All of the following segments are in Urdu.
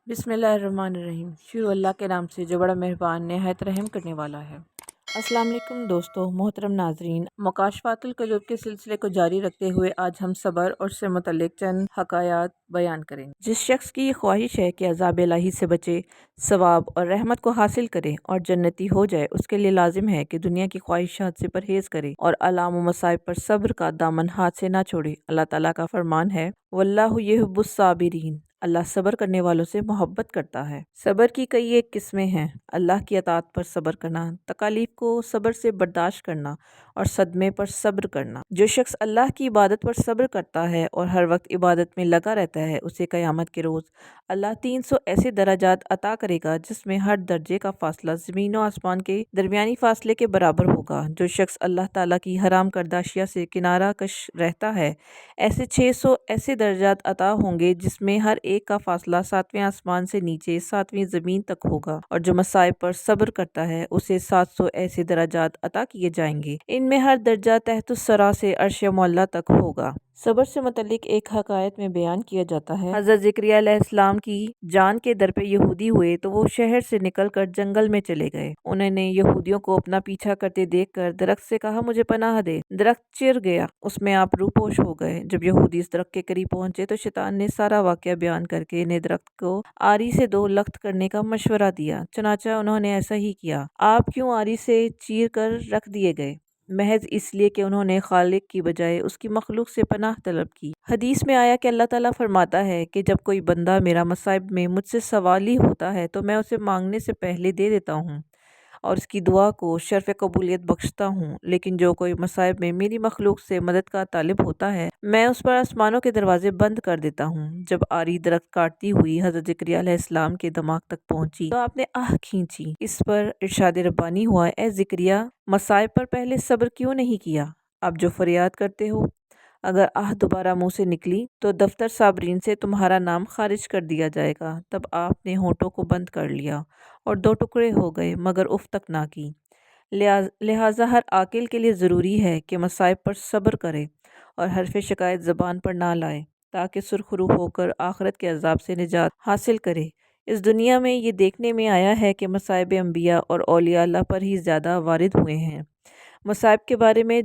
بسم اللہ الرحمن الرحیم۔ شروع اللہ کے نام سے جو بڑا مہربان نہایت رحم کرنے والا ہے۔ السلام علیکم دوستو، محترم ناظرین، مکاشفات القلوب کے سلسلے کو جاری رکھتے ہوئے آج ہم صبر اور سے متعلق چند حکایات بیان کریں گے۔ جس شخص کی یہ خواہش ہے کہ عذاب الہی سے بچے، ثواب اور رحمت کو حاصل کرے اور جنتی ہو جائے، اس کے لیے لازم ہے کہ دنیا کی خواہشات سے پرہیز کرے اور آلام و مصائب پر صبر کا دامن ہاتھ سے نہ چھوڑے۔ اللہ تعالیٰ کا فرمان ہے، وَاللَّهُ يُحِبُّ الصَّابِرِينَ، اللہ صبر کرنے والوں سے محبت کرتا ہے۔ صبر کی کئی ایک قسمیں ہیں۔ اللہ کی اطاعت پر صبر کرنا، تکالیف کو صبر سے برداشت کرنا اور صدمے پر صبر کرنا۔ جو شخص اللہ کی عبادت پر صبر کرتا ہے اور ہر وقت عبادت میں لگا رہتا ہے، اسے قیامت کے روز اللہ 300 ایسے درجات عطا کرے گا جس میں ہر درجے کا فاصلہ زمین و آسمان کے درمیانی فاصلے کے برابر ہوگا۔ جو شخص اللہ تعالیٰ کی حرام کردہ اشیاء سے کنارہ کش رہتا ہے، ایسے 600 ایسے درجات عطا ہوں گے جس میں ہر ایک کا فاصلہ 7ویں آسمان سے نیچے 7ویں زمین تک ہوگا۔ اور جو مصائب پر صبر کرتا ہے، اسے 700 ایسے درجات عطا کیے جائیں گے، ان میں ہر درجہ تحت الثری سے عرش معلیٰ تک ہوگا۔ صبر سے متعلق ایک حکایت میں بیان کیا جاتا ہے، حضرت زکریا علیہ السلام کی جان کے در پہ یہودی ہوئے تو وہ شہر سے نکل کر جنگل میں چلے گئے۔ انہوں نے یہودیوں کو اپنا پیچھا کرتے دیکھ کر درخت سے کہا، مجھے پناہ دے۔ درخت چر گیا، اس میں آپ روپوش ہو گئے۔ جب یہودی اس درخت کے قریب پہنچے تو شیطان نے سارا واقعہ بیان کر کے انہیں درخت کو آری سے 2 لخت کرنے کا مشورہ دیا۔ چنانچہ انہوں نے ایسا ہی کیا۔ آپ کیوں آری سے چیر کر رکھ دیے گئے؟ محض اس لیے کہ انہوں نے خالق کی بجائے اس کی مخلوق سے پناہ طلب کی۔ حدیث میں آیا کہ اللہ تعالیٰ فرماتا ہے کہ جب کوئی بندہ میرا مصائب میں مجھ سے سوالی ہوتا ہے تو میں اسے مانگنے سے پہلے دے دیتا ہوں اور اس کی دعا کو شرف قبولیت بخشتا ہوں، لیکن جو کوئی مصائب میں میری مخلوق سے مدد کا طالب ہوتا ہے، میں اس پر آسمانوں کے دروازے بند کر دیتا ہوں۔ جب آری درخت کاٹتی ہوئی حضرت زکریا علیہ السلام کے دماغ تک پہنچی تو آپ نے آہ کھینچی۔ اس پر ارشاد ربانی ہوا، اے زکریا، مصائب پر پہلے صبر کیوں نہیں کیا؟ اب جو فریاد کرتے ہو، اگر آہ دوبارہ منہ سے نکلی تو دفتر صابرین سے تمہارا نام خارج کر دیا جائے گا۔ تب آپ نے ہونٹوں کو بند کر لیا اور 2 ٹکڑے ہو گئے، مگر اف تک نہ کی۔ لہٰذا ہر عاقل کے لیے ضروری ہے کہ مصائب پر صبر کرے اور حرف شکایت زبان پر نہ لائے، تاکہ سرخرو ہو کر آخرت کے عذاب سے نجات حاصل کرے۔ اس دنیا میں یہ دیکھنے میں آیا ہے کہ مصائب انبیاء اور اولیاء اللہ پر ہی زیادہ وارد ہوئے ہیں۔ مصائب کے بارے میں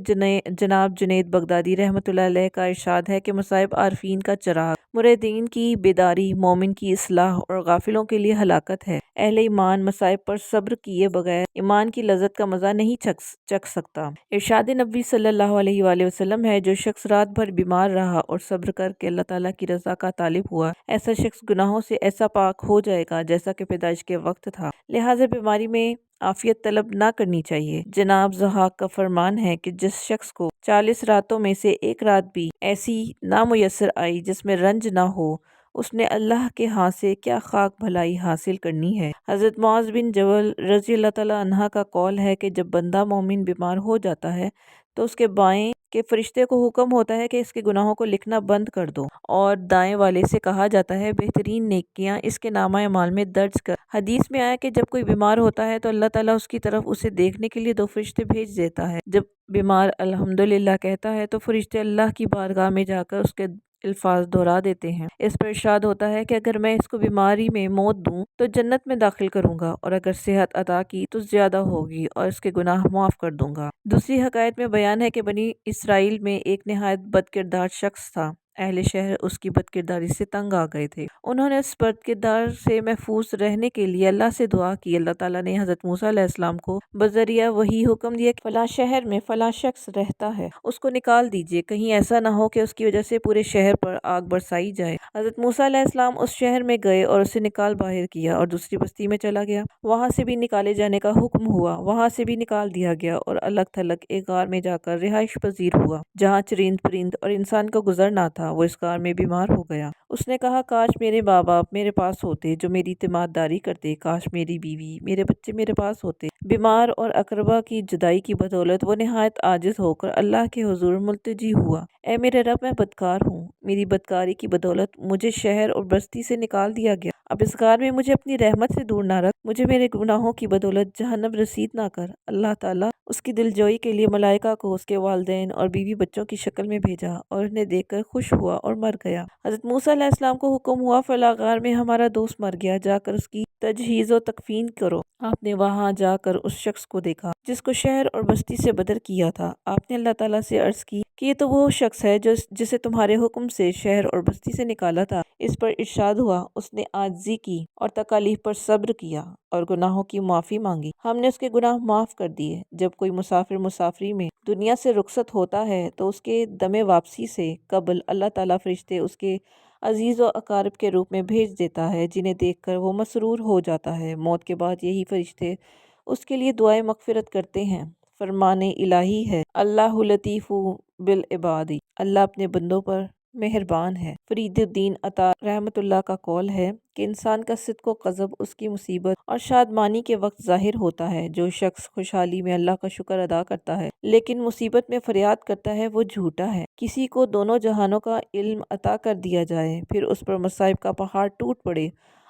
جناب جنید بغدادی رحمۃ اللہ علیہ کا ارشاد ہے کہ مصائب عارفین کا چراغ، مریدین کی بیداری، مومن کی اصلاح اور غافلوں کے لیے ہلاکت ہے۔ اہل ایمان مصائب پر صبر کیے بغیر ایمان کی لذت کا مزہ نہیں چکھ سکتا۔ ارشاد نبوی صلی اللہ علیہ وآلہ وسلم ہے، جو شخص رات بھر بیمار رہا اور صبر کر کے اللہ تعالیٰ کی رضا کا طالب ہوا، ایسا شخص گناہوں سے ایسا پاک ہو جائے گا جیسا کہ پیدائش کے وقت تھا۔ لہٰذا بیماری میں عافیت طلب نہ کرنی چاہیے۔ جناب ضحاک کا فرمان ہے کہ جس شخص کو 40 راتوں میں سے ایک رات بھی ایسی نہ میسر آئی جس میں رنج نہ ہو، اس نے اللہ کے ہاں سے کیا خاک بھلائی حاصل کرنی ہے۔ حضرت معاذ بن جبل رضی اللہ تعالیٰ عنہ کا قول ہے کہ جب بندہ مومن بیمار ہو جاتا ہے تو اس کے بائیں کے فرشتے کو حکم ہوتا ہے کہ اس کے گناہوں کو لکھنا بند کر دو، اور دائیں والے سے کہا جاتا ہے بہترین نیکیاں اس کے نامہ اعمال میں درج کر۔ حدیث میں آیا کہ جب کوئی بیمار ہوتا ہے تو اللہ تعالیٰ اس کی طرف اسے دیکھنے کے لیے 2 فرشتے بھیج دیتا ہے۔ جب بیمار الحمدللہ کہتا ہے تو فرشتے اللہ کی بارگاہ میں جا کر اس کے الفاظ دہرا دیتے ہیں۔ اس پر ارشاد ہوتا ہے کہ اگر میں اس کو بیماری میں موت دوں تو جنت میں داخل کروں گا، اور اگر صحت عطا کی تو زیادہ ہوگی اور اس کے گناہ معاف کر دوں گا۔ دوسری حکایت میں بیان ہے کہ بنی اسرائیل میں ایک نہایت بد کردار شخص تھا۔ اہل شہر اس کی بد کرداری سے تنگ آ گئے تھے۔ انہوں نے اس بد کردار سے محفوظ رہنے کے لیے اللہ سے دعا کی۔ اللہ تعالیٰ نے حضرت موسیٰ علیہ السلام کو بذریعہ وحی حکم دیا کہ فلاں شہر میں فلاں شخص رہتا ہے، اس کو نکال دیجئے، کہیں ایسا نہ ہو کہ اس کی وجہ سے پورے شہر پر آگ برسائی جائے۔ حضرت موسیٰ علیہ السلام اس شہر میں گئے اور اسے نکال باہر کیا اور دوسری بستی میں چلا گیا۔ وہاں سے بھی نکالے جانے کا حکم ہوا، وہاں سے بھی نکال دیا گیا اور الگ تھلگ ایک غار میں جا کر رہائش پذیر ہوا، جہاں چرند پرند اور انسان کا گزر نہ تھا۔ وہ اس غار میں بیمار ہو گیا۔ اس نے کہا، کاش میرے ماں باپ میرے پاس ہوتے جو میری اعتماد داری کرتے، کاش میری بیوی، میرے بچے میرے پاس ہوتے۔ بیمار اور اقربا کی جدائی کی بدولت وہ نہایت عاجز ہو کر اللہ کے حضور ملتجی ہوا، اے میرے رب، میں بدکار ہوں، میری بدکاری کی بدولت مجھے شہر اور بستی سے نکال دیا گیا، اب اس غار میں مجھے اپنی رحمت سے دور نہ رکھ، مجھے میرے گناہوں کی بدولت جہنم رسید نہ کر۔ اللہ تعالیٰ اس کی دلجوئی کے لیے ملائکہ کو اس کے والدین اور بیوی بچوں کی شکل میں بھیجا اور انہیں دیکھ کر خوش ہوا اور مر گیا۔ حضرت موسیٰ علیہ السلام کو حکم ہوا فلاں غار میں ہمارا دوست مر گیا، جا کر اس کی تجہیز و تکفین کرو۔ آپ نے وہاں جا کر اس شخص کو دیکھا جس کو شہر اور بستی سے بدر کیا تھا۔ آپ نے اللہ تعالیٰ سے عرض کی کہ یہ تو وہ شخص ہے جسے تمہارے حکم سے شہر اور بستی سے نکالا تھا۔ اس پر ارشاد ہوا اس نے عاجزی کی اور تکالیف پر صبر کیا اور گناہوں کی معافی مانگی، ہم نے اس کے گناہ معاف کر دیے۔ جب کوئی مسافر مسافری میں دنیا سے رخصت ہوتا ہے تو اس کے دم واپسی سے قبل اللہ تعالیٰ فرشتے اس کے عزیز و اقارب کے روپ میں بھیج دیتا ہے، جنہیں دیکھ کر وہ مسرور ہو جاتا ہے۔ موت کے بعد یہی فرشتے اس کے لیے دعائے مغفرت کرتے ہیں۔ فرمان الہی ہے، اللہ لطیف بالعباد، اللہ اپنے بندوں پر مہربان ہے۔ فرید الدین عطا رحمۃ اللہ کا قول ہے کہ انسان کا صدق و کذب اس کی مصیبت اور شادمانی کے وقت ظاہر ہوتا ہے۔ جو شخص خوشحالی میں اللہ کا شکر ادا کرتا ہے لیکن مصیبت میں فریاد کرتا ہے وہ جھوٹا ہے۔ کسی کو دونوں جہانوں کا علم عطا کر دیا جائے، پھر اس پر مصائب کا پہاڑ ٹوٹ پڑے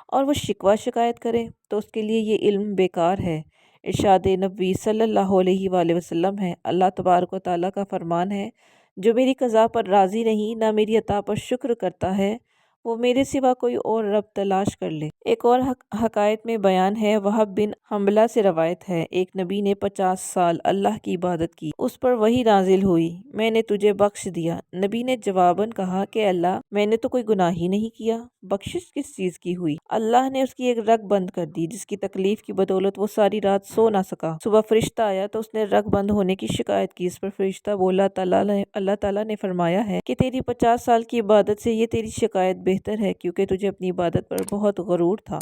اور وہ شکوہ شکایت کرے تو اس کے لیے یہ علم بیکار ہے۔ ارشاد نبوی صلی اللہ علیہ وآلہ وسلم ہے، اللہ تبارک و تعالیٰ کا فرمان ہے، جو میری قضا پر راضی نہیں نہ میری عطا پر شکر کرتا ہے وہ میرے سوا کوئی اور رب تلاش کر لے۔ ایک اور حکایت میں بیان ہے، وہب بن حنبلہ سے روایت ہے، ایک نبی نے 50 سال اللہ کی عبادت کی، اس پر وحی نازل ہوئی، میں نے تجھے بخش دیا۔ نبی نے جواباً کہا کہ اللہ، میں نے تو کوئی گناہ ہی نہیں کیا، بخشش کس چیز کی ہوئی؟ اللہ نے اس کی ایک رگ بند کر دی جس کی تکلیف کی بدولت وہ ساری رات سو نہ سکا۔ صبح فرشتہ آیا تو اس نے رگ بند ہونے کی شکایت کی۔ اس پر فرشتہ بولا، اللہ تعالیٰ نے فرمایا ہے کہ تیری 50 سال کی عبادت سے یہ تیری شکایت بہتر ہے، کیونکہ تجھے اپنی عبادت پر بہت غرور تھا۔